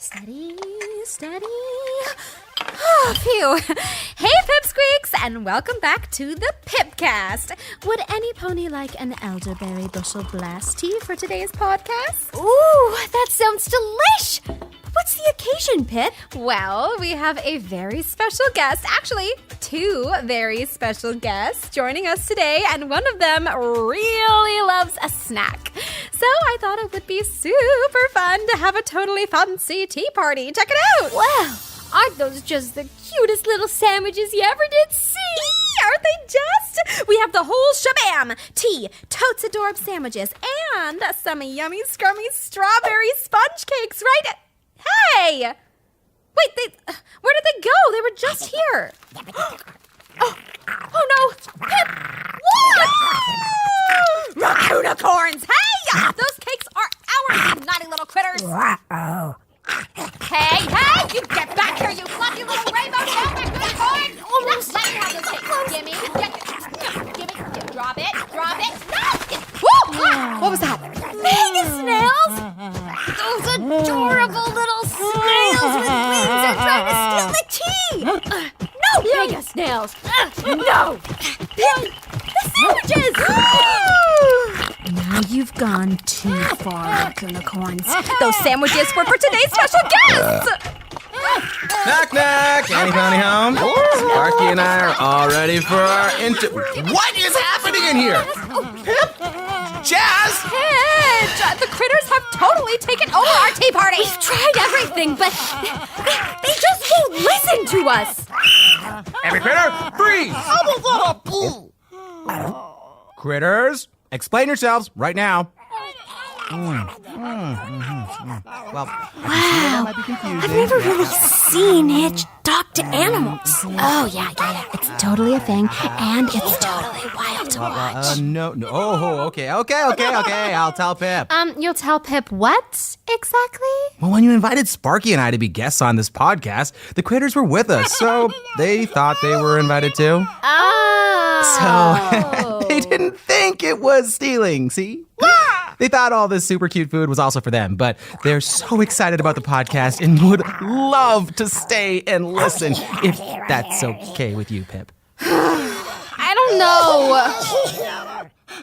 Steady, steady. Oh, phew. Hey, Pipsqueaks, and welcome back to the Pipcast. Would any pony like an elderberry bushel blast tea for today's podcast? Ooh, that sounds delish! What's the occasion, Pip? Well, we have a very special guest, actually, two very special guests joining us today, and one of them really loves a snack. So I thought it would be super fun to have a totally fancy tea party. Check it out! Wow, aren't those just the cutest little sandwiches you ever did see? Aren't they just? We have the whole shabam. Tea, totes adorbs sandwiches, and some yummy, scrummy strawberry sponge cakes, right? Hey! Wait, where did they go? They were just here. Oh no! Pip! Whoa! Raccoonicorns! Hey! Those cakes are ours, you naughty little critters! Hey! You get back here, you fluffy little rainbow tail raccoonicorn! Almost let me have those cakes. Gimme. Drop it. No! Woo! What was that? Mega snails! Those adorable little snails with wings are trying to steal the tea! No, mega snails! No! The sandwiches! Now you've gone too far, Raccoonicorns. Those sandwiches were for today's special guests! Knock, knock! Annie Pony home? Sparky and I are all ready for our What is happening in here? Pip? Jazz? Hitch! The critters have totally taken over our tea party! We've tried everything, but they just won't listen to us! Every critter, freeze! Critters, explain yourselves right now. Well, Wow, I've never really seen Hitch talk to animals. Oh, yeah. It's totally a thing, and it's totally wild to watch. no. Oh, okay. I'll tell Pip. You'll tell Pip what exactly? Well, when you invited Sparky and I to be guests on this podcast, the critters were with us, so they thought they were invited too. Oh. So they didn't think it was stealing, see? They thought all this super cute food was also for them, but they're so excited about the podcast and would love to stay and listen, if that's okay with you, Pip. I don't know.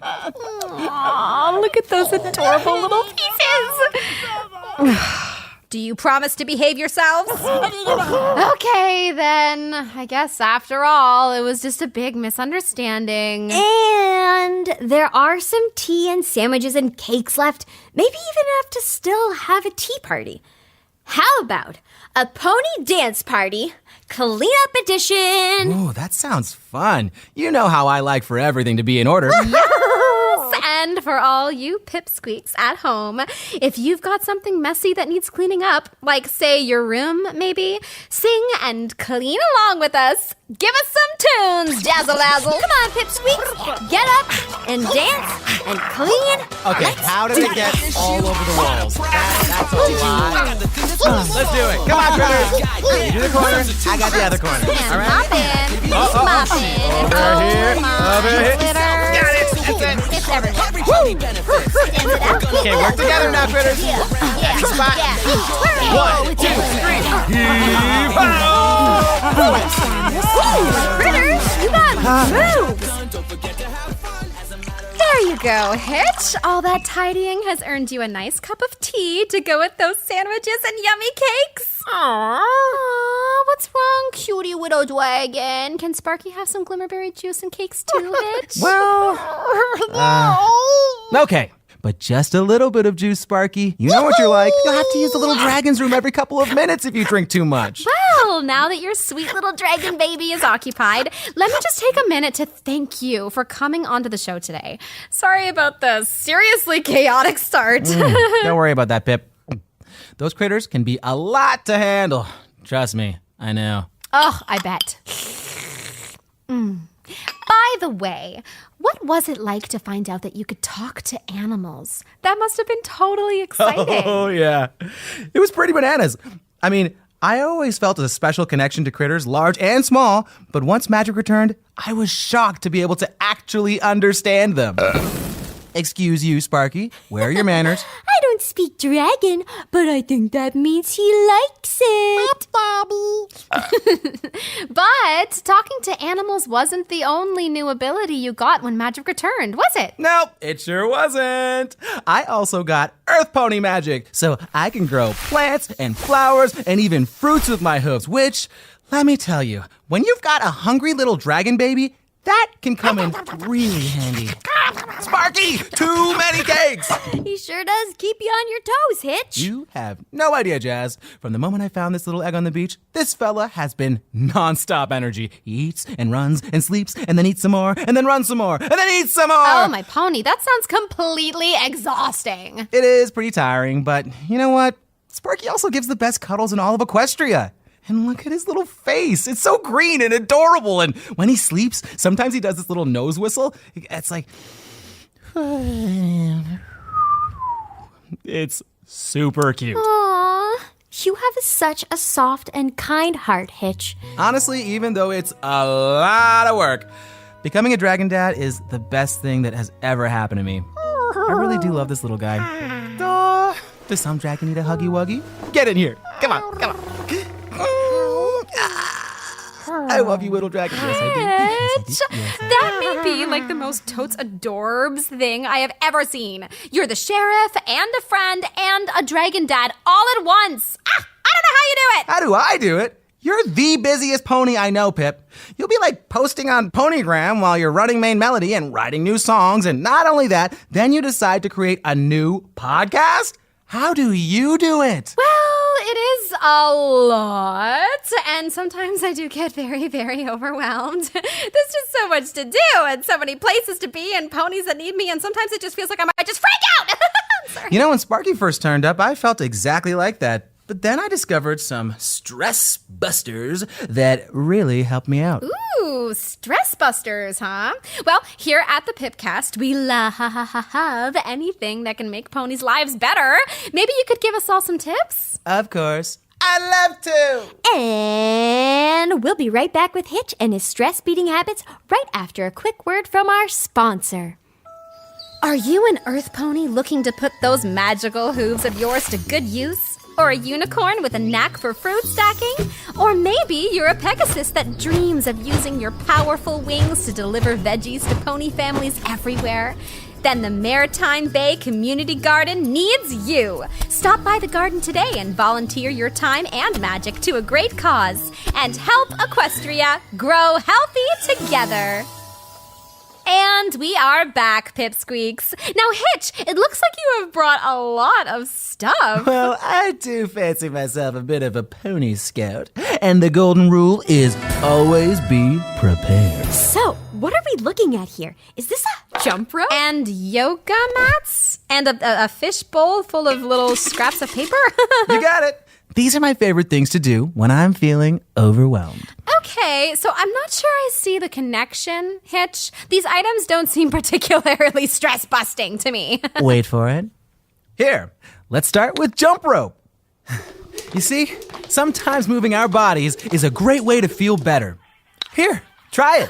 Aw, look at those adorable little pieces. Do you promise to behave yourselves? Okay, then. I guess after all, it was just a big misunderstanding. And there are some tea and sandwiches and cakes left. Maybe even enough to still have a tea party. How about a pony dance party, cleanup edition? Ooh, that sounds fun. You know how I like for everything to be in order. And for all you pipsqueaks at home, if you've got something messy that needs cleaning up, like, say, your room, maybe, sing and clean along with us. Give us some tunes, Jazzle-Lazzle. Come on, pipsqueaks. Get up and dance and clean. Okay, how did it get all over the walls? That's a lot. Let's do it. Come on, critters. You do the corner, I got the other corner. And All right? mop it. Over here. Over here. Glitter. Got it. That's it. It's everywhere. Stand it up. Okay, work together now, critters. Every spot. 1, 2, 3. Critters, you got moves. There you go, Hitch. All that tidying has earned you a nice cup of tea to go with those sandwiches and yummy cakes. Aww, what's wrong, cutie widow dragon? Can Sparky have some glimmerberry juice and cakes too, Hitch? Well, okay. But just a little bit of juice, Sparky. You know what you're like. You'll have to use the little dragon's room every couple of minutes if you drink too much. Well, now that your sweet little dragon baby is occupied, let me just take a minute to thank you for coming onto the show today. Sorry about the seriously chaotic start. Don't worry about that, Pip. Those critters can be a lot to handle. Trust me, I know. Oh, I bet. By the way, what was it like to find out that you could talk to animals? That must have been totally exciting. Oh, yeah. It was pretty bananas. I mean, I always felt a special connection to critters, large and small, but once magic returned, I was shocked to be able to actually understand them. Excuse you, Sparky. Where are your manners? I don't speak dragon, but I think that means he likes it. But talking to animals wasn't the only new ability you got when magic returned, was it? Nope, it sure wasn't. I also got Earth Pony magic, so I can grow plants and flowers and even fruits with my hooves, which, let me tell you, when you've got a hungry little dragon baby, that can come in really handy. Sparky, too many cakes! He sure does keep you on your toes, Hitch. You have no idea, Jazz. From the moment I found this little egg on the beach, this fella has been nonstop energy. He eats and runs and sleeps and then eats some more and then runs some more and then eats some more. Oh, my pony, that sounds completely exhausting. It is pretty tiring, but you know what? Sparky also gives the best cuddles in all of Equestria. And look at his little face. It's so green and adorable. And when he sleeps, sometimes he does this little nose whistle. It's like... It's super cute. Aww. You have such a soft and kind heart, Hitch. Honestly, even though it's a lot of work, becoming a dragon dad is the best thing that has ever happened to me. I really do love this little guy. Does some dragon need a huggy wuggy? Get in here. Come on, come on. I love you, little dragon. Yes, I do. Hitch, that may be like the most totes adorbs thing I have ever seen. You're the sheriff and a friend and a dragon dad all at once. I don't know how you do it. How do I do it? You're the busiest pony I know, Pip. You'll be like posting on Ponygram while you're running Main Melody and writing new songs. And not only that, then you decide to create a new podcast? How do you do it? Well, it is a lot, and sometimes I do get very, very overwhelmed. There's just so much to do, and so many places to be, and ponies that need me, and sometimes it just feels like I might just freak out. I'm sorry. You know, when Sparky first turned up, I felt exactly like that. But then I discovered some stress busters that really helped me out. Ooh, stress busters, huh? Well, here at the Pipcast, we love anything that can make ponies' lives better. Maybe you could give us all some tips? Of course. I'd love to. And we'll be right back with Hitch and his stress-beating habits right after a quick word from our sponsor. Are you an earth pony looking to put those magical hooves of yours to good use? Or a unicorn with a knack for fruit stacking? Or maybe you're a Pegasus that dreams of using your powerful wings to deliver veggies to pony families everywhere? Then the Maritime Bay Community Garden needs you. Stop by the garden today and volunteer your time and magic to a great cause. And help Equestria grow healthy together. And we are back, Pipsqueaks. Now, Hitch, it looks like you have brought a lot of stuff. Well, I do fancy myself a bit of a pony scout. And the golden rule is always be prepared. So, what are we looking at here? Is this a jump rope? And yoga mats? And a fish bowl full of little scraps of paper? You got it. These are my favorite things to do when I'm feeling overwhelmed. Okay, so I'm not sure I see the connection, Hitch. These items don't seem particularly stress-busting to me. Wait for it. Here, let's start with jump rope. You see, sometimes moving our bodies is a great way to feel better. Here, try it.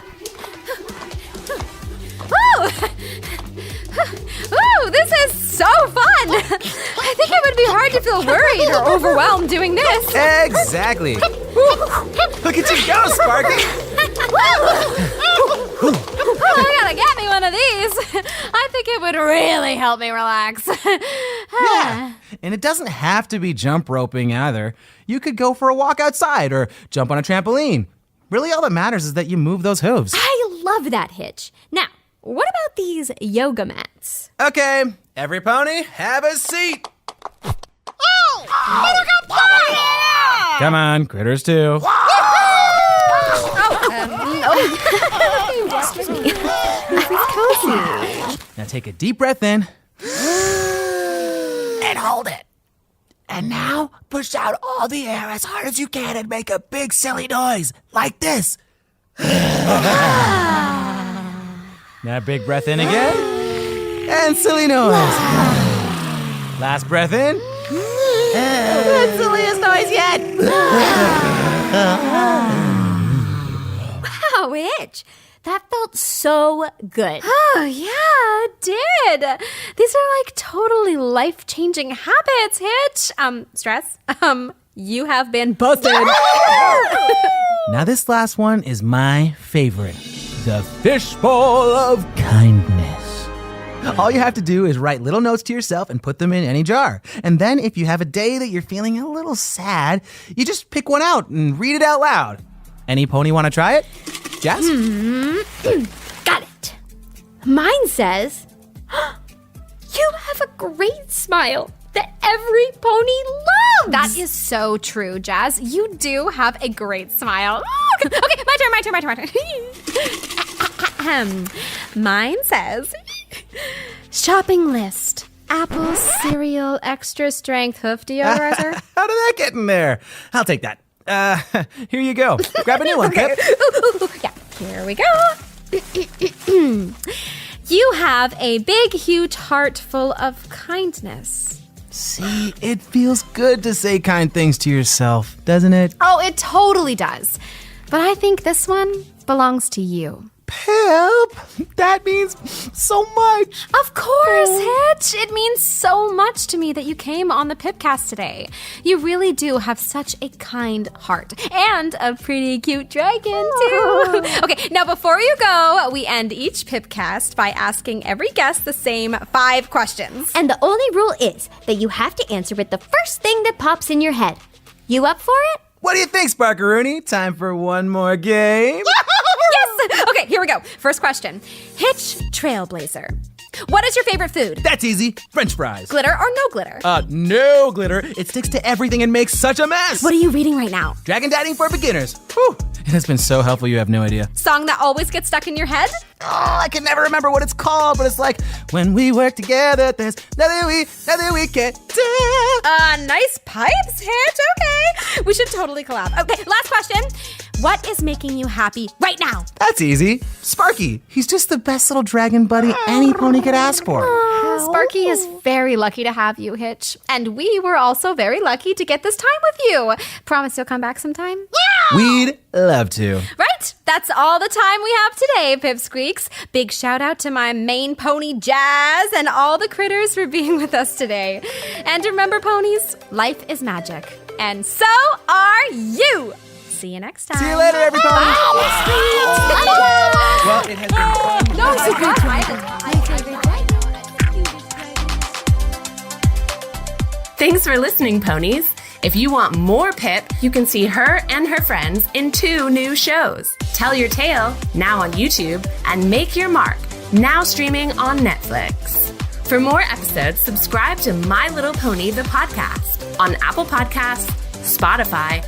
Ooh, this is so fun! I think it would be hard to feel worried or overwhelmed doing this. Exactly. Look at you go, Sparky. I gotta get me one of these. I think it would really help me relax. Yeah, and it doesn't have to be jump roping either. You could go for a walk outside or jump on a trampoline. Really, all that matters is that you move those hooves. I love that, Hitch. Now, what about these yoga mats? Okay, every pony, have a seat. Come on, critters too. Excuse me. This is cozy. Now take a deep breath in. And hold it. And now push out all the air as hard as you can and make a big silly noise like this. Now big breath in again. And silly noise. Last breath in. And silliest noise yet. Wow, Hitch. That felt so good. Oh, yeah, it did. These are like totally life-changing habits, Hitch. Stress, you have been busted. Now this last one is my favorite. The fishbowl of kindness. All you have to do is write little notes to yourself and put them in any jar. And then if you have a day that you're feeling a little sad, you just pick one out and read it out loud. Any pony want to try it? Jazz? Got it. Mine says, you have a great smile that every pony loves. That is so true, Jazz. You do have a great smile. Okay, my turn. Mine says, shopping list. Apple, cereal, extra strength hoof deodorizer. How did that get in there? I'll take that. Here you go. Grab a new one, Pip. Yeah, here we go. You have a big, huge heart full of kindness. See, it feels good to say kind things to yourself, doesn't it? Oh, it totally does. But I think this one belongs to you. Pip, that means so much. Of course, Hitch. It means so much to me that you came on the Pipcast today. You really do have such a kind heart. And a pretty cute dragon, too. Okay, now before you go, we end each Pipcast by asking every guest the same 5 questions. And the only rule is that you have to answer with the first thing that pops in your head. You up for it? What do you think, Sparkaroonie? Time for one more game? Yes! Okay, here we go. First question. Hitch Trailblazer. What is your favorite food? That's easy. French fries. Glitter or no glitter? No glitter. It sticks to everything and makes such a mess. What are you reading right now? Dragon Dating for Beginners. Whew. It has been so helpful, you have no idea. Song that always gets stuck in your head? Oh, I can never remember what it's called, but it's like, when we work together, there's nothing we can't do. Nice pipes, Hitch. Okay. We should totally collab. Okay, last question. What is making you happy right now? That's easy. Sparky. He's just the best little dragon buddy any pony could ask for. Sparky is very lucky to have you, Hitch. And we were also very lucky to get this time with you. Promise you'll come back sometime? Yeah! We'd love to. Right. That's all the time we have today, Pipsqueaks. Big shout out to my main pony, Jazz, and all the critters for being with us today. And remember, ponies, life is magic. And so are you. See you next time. See you later, everybody. Well, it has been fun. No, it's a good time. Thanks for listening, ponies. If you want more Pip, you can see her and her friends in 2 new shows. Tell Your Tale, now on YouTube, and Make Your Mark, now streaming on Netflix. For more episodes, subscribe to My Little Pony, the podcast, on Apple Podcasts, Spotify,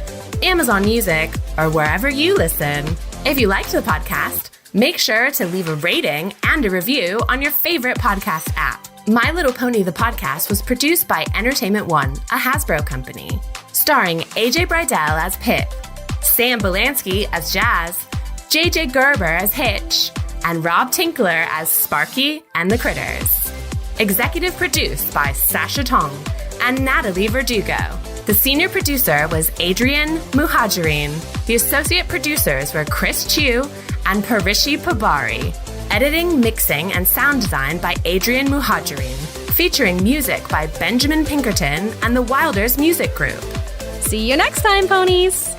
Amazon Music, or wherever you listen. If you liked the podcast, make sure to leave a rating and a review on your favorite podcast app. My Little Pony, the podcast was produced by Entertainment One, a Hasbro company, starring AJ Bridell as Pip, Sam Belansky as Jazz, JJ Gerber as Hitch, and Rob Tinkler as Sparky and the Critters. Executive produced by Sasha Tong and Natalie Verdugo. The senior producer was Adrian Muhajirin. The associate producers were Chris Chu and Parishi Pabari. Editing, mixing, and sound design by Adrian Muhajirin. Featuring music by Benjamin Pinkerton and the Wilders Music Group. See you next time, ponies.